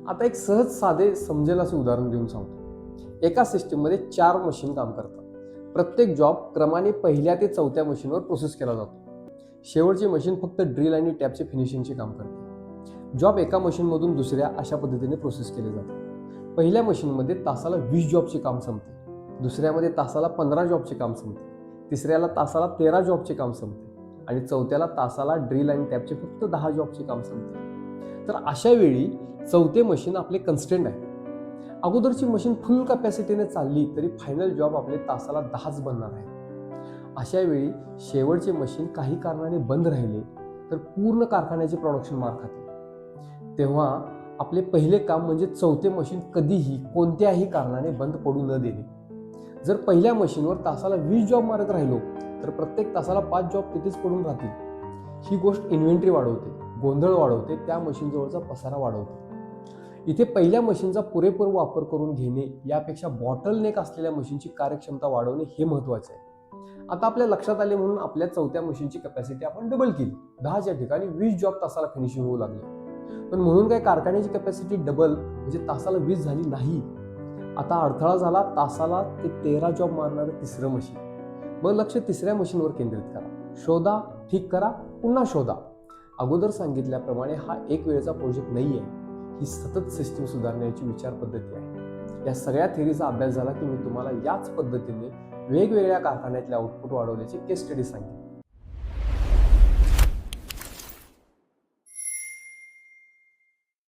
आता एक सहज साधे समजेल असे उदाहरण देऊन सांगतो. एका सिस्टीममध्ये 4 मशीन काम करतात. प्रत्येक जॉब क्रमाने पहिल्या ते 4थ्या मशीनवर प्रोसेस केला जातो. शेवटची मशीन फक्त ड्रिल आणि टॅपचे फिनिशिंगचे काम करते. जॉब एका मशीनमधून दुसऱ्या अशा पद्धतीने प्रोसेस केले जाते. पहिल्या मशीनमध्ये तासाला 20 जॉबचे काम संपते, दुसऱ्यामध्ये तासाला 15 जॉबचे काम संपते, तिसऱ्याला तासाला 13 जॉबचे काम संपते आणि चौथ्याला तासाला ड्रिल आणि टॅपचे फक्त 10 जॉबचे काम संपते. तर अशा वेळी चौथे मशीन आपले कन्स्टंट आहे. अगोदरची मशीन फुल कॅपॅसिटीने चालली तरी फायनल जॉब आपले तासाला 10च बनणार आहे. अशा वेळी शेवटचे मशीन काही कारणाने बंद राहिले तर पूर्ण कारखान्याचे प्रोडक्शन मार खाते. तेव्हा आपले पहिले काम म्हणजे चौथे मशीन कधीही कोणत्याही कारणाने बंद पडू न देणे. जर पहिल्या मशीनवर तासाला 20 जॉब मारत राहिलो तर प्रत्येक तासाला 5 जॉब तिथेच पडून राहतील. ही गोष्ट इन्व्हेंटरी वाढवते, गोंधळ वाढवते, त्या मशीनजवळचा पसारा वाढवते. इथे पहिल्या मशीनचा पुरेपूर वापर करून घेणे यापेक्षा बॉटलनेक असलेल्या मशीनची कार्यक्षमता वाढवणे हे महत्त्वाचे आहे. आता आपल्या लक्षात आले म्हणून आपल्या चौथ्या मशीनची कॅपॅसिटी आपण डबल केली. 10च्या ठिकाणी 20 जॉब तासाला फिनिशिंग होऊ लागले. पण म्हणून काय कारखान्याची कॅपॅसिटी डबल म्हणजे तासाला 20 झाली नाही. आता अडथळा झाला तासाला ते 13 जॉब मारणारं तिसरं मशीन. मग लक्ष तिसऱ्या मशीनवर केंद्रित करा. शोधा, ठीक करा, पुन्हा शोधा. अगोदर सांगितल्याप्रमाणे हा एक वेळचा प्रोजेक्ट नाही आहे, ही सतत सिस्टीम सुधारण्याची विचार पद्धती आहे. या सगळ्या थेरीचा अभ्यास झाला की मी तुम्हाला याच पद्धतीने वेगवेगळ्या कारखान्यातले आउटपुट वाढवण्याची केस स्टडी सांगितली.